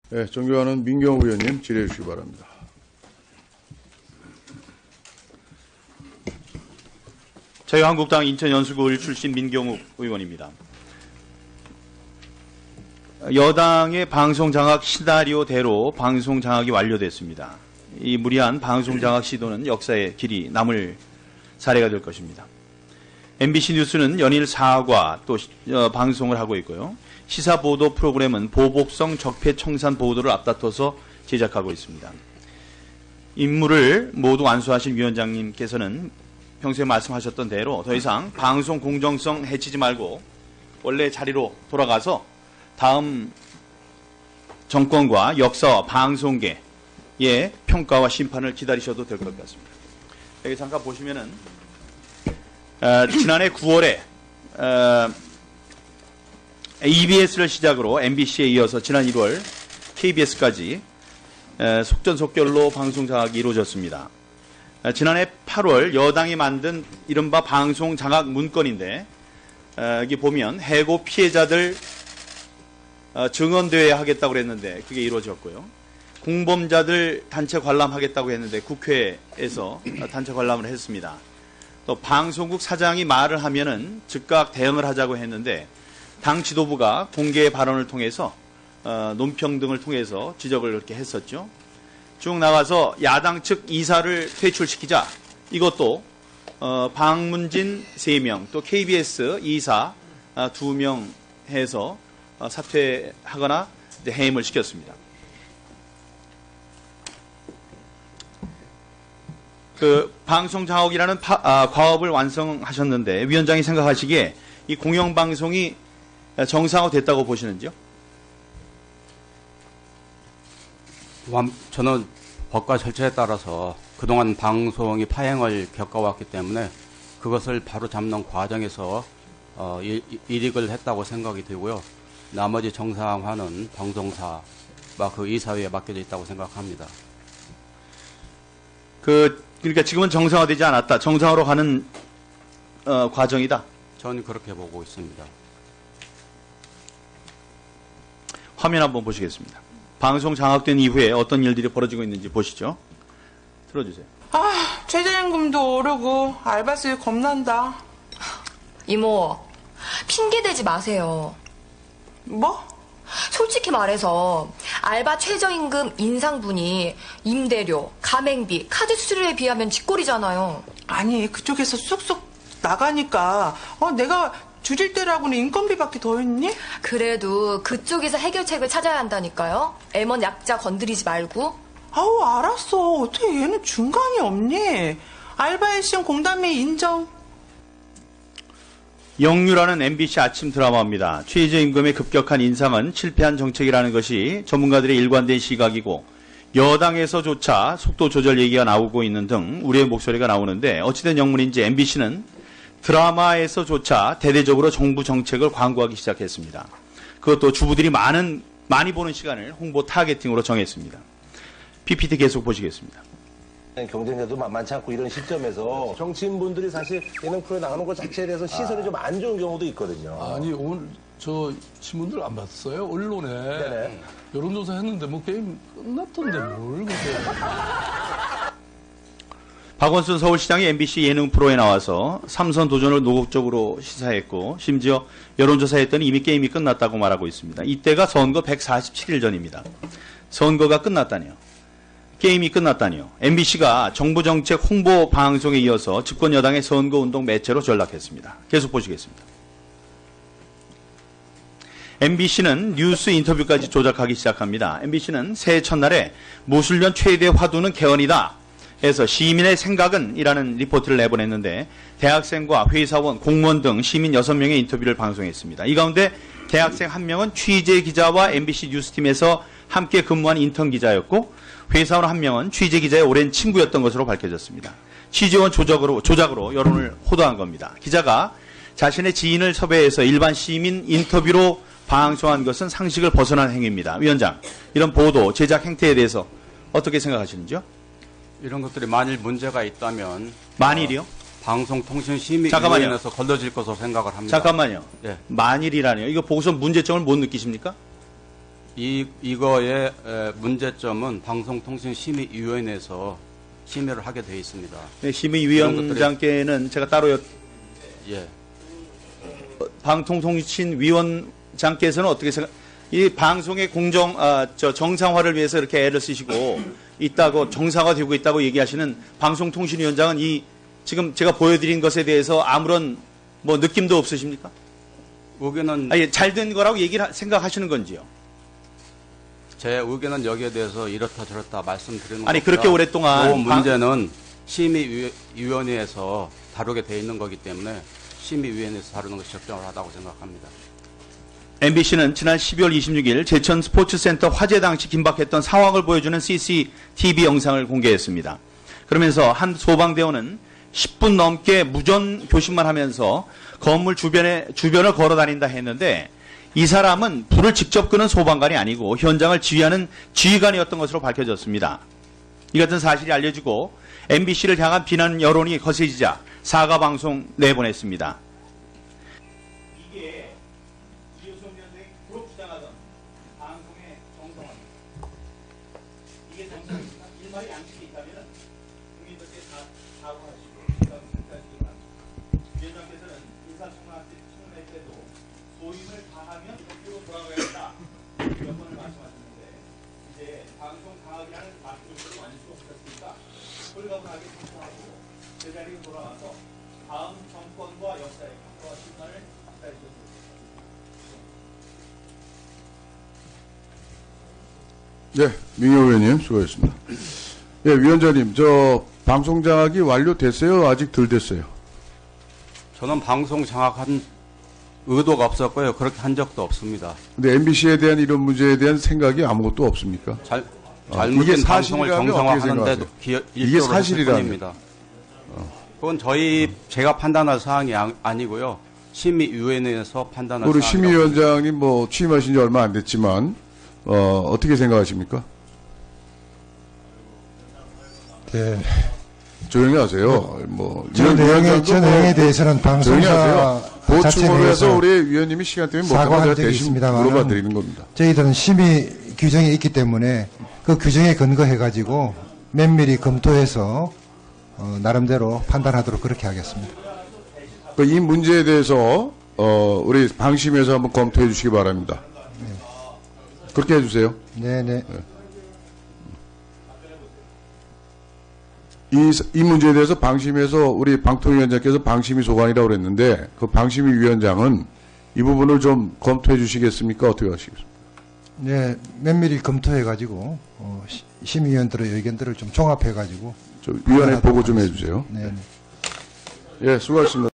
네, 존경하는 민경욱 의원님 질의해 주시기 바랍니다. 자유한국당 인천 연수구을 출신 민경욱 의원입니다. 여당의 방송장악 시나리오대로 방송장악이 완료됐습니다. 이 무리한 방송장악 시도는 역사의 길이 남을 사례가 될 것입니다. MBC 뉴스는 연일 사과 또 방송을 하고 있고요. 시사보도 프로그램은 보복성 적폐청산 보도를 앞다퉈서 제작하고 있습니다. 임무를 모두 완수하신 위원장님께서는 평소에 말씀하셨던 대로 더 이상 방송 공정성 해치지 말고 원래 자리로 돌아가서 다음 정권과 역사와 방송계의 평가와 심판을 기다리셔도 될 것 같습니다. 여기 잠깐 보시면은 지난해 9월에 EBS를 시작으로 MBC에 이어서 지난 1월 KBS까지 속전속결로 방송 장악이 이루어졌습니다. 지난해 8월 여당이 만든 이른바 방송 장악 문건인데 여기 보면 해고 피해자들 증언대회 하겠다고 그랬는데 그게 이루어졌고요. 공범자들 단체 관람하겠다고 했는데 국회에서 단체 관람을 했습니다. 또 방송국 사장이 말을 하면은 즉각 대응을 하자고 했는데 당 지도부가 공개 발언을 통해서 논평 등을 통해서 지적을 그렇게 했었죠. 쭉 나가서 야당 측 이사를 퇴출시키자. 이것도 방문진 3명 또 KBS 이사 2명 해서 사퇴하거나 해임을 시켰습니다. 그 방송장악이라는 과업을 완성하셨는데 위원장이 생각하시기에 이 공영방송이 정상화됐다고 보시는지요? 저는 법과 절차에 따라서 그동안 방송이 파행을 겪어왔기 때문에 그것을 바로 잡는 과정에서 이익을 했다고 생각이 되고요. 나머지 정상화는 방송사와 그 이사회에 맡겨져 있다고 생각합니다. 그러니까 지금은 정상화되지 않았다. 정상화로 가는 과정이다. 저는 그렇게 보고 있습니다. 화면 한번 보시겠습니다. 방송 장악된 이후에 어떤 일들이 벌어지고 있는지 보시죠. 틀어주세요. 최저임금도 오르고 알바 수입 겁난다. 이모, 핑계대지 마세요. 뭐? 솔직히 말해서 알바 최저임금 인상분이 임대료, 가맹비, 카드 수수료에 비하면 쥐꼬리잖아요. 아니 그쪽에서 쑥쑥 나가니까 내가 주질 때라고는 인건비밖에 더 있니? 그래도 그쪽에서 해결책을 찾아야 한다니까요. M1 약자 건드리지 말고. 아우 알았어. 어떻게 얘는 중간이 없니? 알바 일신 공단비 인정. 영유라는 MBC 아침 드라마입니다. 최저임금의 급격한 인상은 실패한 정책이라는 것이 전문가들의 일관된 시각이고 여당에서조차 속도 조절 얘기가 나오고 있는 등 우려의 목소리가 나오는데 어찌된 영문인지 MBC는 드라마에서조차 대대적으로 정부 정책을 광고하기 시작했습니다. 그것도 주부들이 많이 보는 시간을 홍보 타겟팅으로 정했습니다. PPT 계속 보시겠습니다. 경쟁자도 만만치 않고 이런 시점에서 정치인분들이 사실 예능 프로에 나가는 것 자체에 대해서 시선이 좀 안 좋은 경우도 있거든요. 아니 오늘 저 신문들 안 봤어요? 언론에 네네. 여론조사 했는데 뭐 게임 끝났던데 뭘 그래요? 박원순 서울시장이 MBC 예능 프로에 나와서 삼선 도전을 노골적으로 시사했고 심지어 여론조사했더니 이미 게임이 끝났다고 말하고 있습니다. 이때가 선거 147일 전입니다. 선거가 끝났다니요. 게임이 끝났다니요. MBC가 정부 정책 홍보 방송에 이어서 집권 여당의 선거운동 매체로 전락했습니다. 계속 보시겠습니다. MBC는 뉴스 인터뷰까지 조작하기 시작합니다. MBC는 새해 첫날에 무술년 최대 화두는 개헌이다 해서 시민의 생각은 이라는 리포트를 내보냈는데 대학생과 회사원, 공무원 등 시민 6명의 인터뷰를 방송했습니다. 이 가운데 대학생 1명은 취재기자와 MBC 뉴스팀에서 함께 근무한 인턴 기자였고 회사원 1명은 취재기자의 오랜 친구였던 것으로 밝혀졌습니다. 취재원 조작으로 여론을 호도한 겁니다. 기자가 자신의 지인을 섭외해서 일반 시민 인터뷰로 방송한 것은 상식을 벗어난 행위입니다. 위원장, 이런 보도, 제작 행태에 대해서 어떻게 생각하시는지요? 이런 것들이 만일 문제가 있다면 만일이요? 방송통신심의위원회에서 걸러질 것으로 생각을 합니다. 잠깐만요. 네. 만일이라니요. 이거 보고서 문제점을 못 느끼십니까? 이거의 문제점은 방송통신심의위원회에서 심의를 하게 되어 있습니다. 네, 심의위원장께는 제가 따로 예. 방통통신위원장께서는 어떻게 생각? 이 방송의 정상화를 위해서 이렇게 애를 쓰시고 있다고 정상화되고 있다고 얘기하시는 방송통신위원장은 이 지금 제가 보여드린 것에 대해서 아무런 뭐 느낌도 없으십니까? 의견은 아니 잘된 거라고 생각하시는 건지요? 제 의견은 여기에 대해서 이렇다 저렇다 말씀드리는 아니 것보다 그렇게 오랫동안 그 문제는 심의위원회에서 다루게 돼 있는 거기 때문에 심의위원회에서 다루는 것이 적절하다고 생각합니다. MBC는 지난 12월 26일 제천 스포츠센터 화재 당시 긴박했던 상황을 보여주는 CCTV 영상을 공개했습니다. 그러면서 한 소방대원은 10분 넘게 무전 교신만 하면서 건물 주변을 걸어 다닌다 했는데 이 사람은 불을 직접 끄는 소방관이 아니고 현장을 지휘하는 지휘관이었던 것으로 밝혀졌습니다. 이 같은 사실이 알려지고 MBC를 향한 비난 여론이 거세지자 사과 방송 내보냈습니다. 이게 이효성 위원장이 그렇게 주장하던 방송의 정상화입니다. 이게 정상입니다. 일말의 양식이 있다면 국민들께 다 사과하시고 생각하시기 바랍니다. 위원장께서는 인사청문회 때도 소임을 다하면 법으로 돌아가야 한다. 몇 번을 말씀하셨는데 이제 방송 강압이라는 말씀을 많이 쓰셨으니까 홀가분하게 청소하고 제자리에 돌아와서 다음 정권과 역사의 평가와 심판을 기다리셨습니다. 네, 민경 의원님 수고하셨습니다. 예, 위원장님, 저 방송 장악이 완료됐어요? 아직 덜 됐어요? 저는 방송 장악한 의도가 없었고요. 그렇게 한 적도 없습니다. 근데 MBC에 대한 이런 문제에 대한 생각이 아무것도 없습니까? 잘못된 이게 방송을 사실이라면 정상화하는데도 이게 일조를 사실이라면. 했을 뿐입니다. 그건 제가 판단할 사항이 아니고요. 심의위원회에서 판단할 우리 사항이라고 심의위원장님 뭐 취임하신 지 얼마 안 됐지만 어떻게 생각하십니까? 네. 조용히 하세요. 뭐 저 이런 내용에 위원장도 대해서는 조용히 하세요. 방송사 자체에 보충으로 해서 대해서 우리 위원님이 시간 때문에 못하고 사과한 제가 적이 대신 있습니다만은 물어봐 드리는 겁니다. 저희들은 심의 규정이 있기 때문에 그 규정에 근거해가지고 면밀히 검토해서 나름대로 판단하도록 그렇게 하겠습니다. 이 문제에 대해서 우리 방심에서 한번 검토해 주시기 바랍니다. 그렇게 해주세요. 네네. 이 문제에 대해서 방심에서 우리 방통위원장께서 방심위 소관이라고 그랬는데 그 방심위 위원장은 이 부분을 좀 검토해 주시겠습니까? 어떻게 하시겠습니까? 네, 면밀히 검토해가지고 심의위원들의 의견들을 좀 종합해가지고 저 위원회 보고 좀 해주세요. 네. 예, 수고하셨습니다.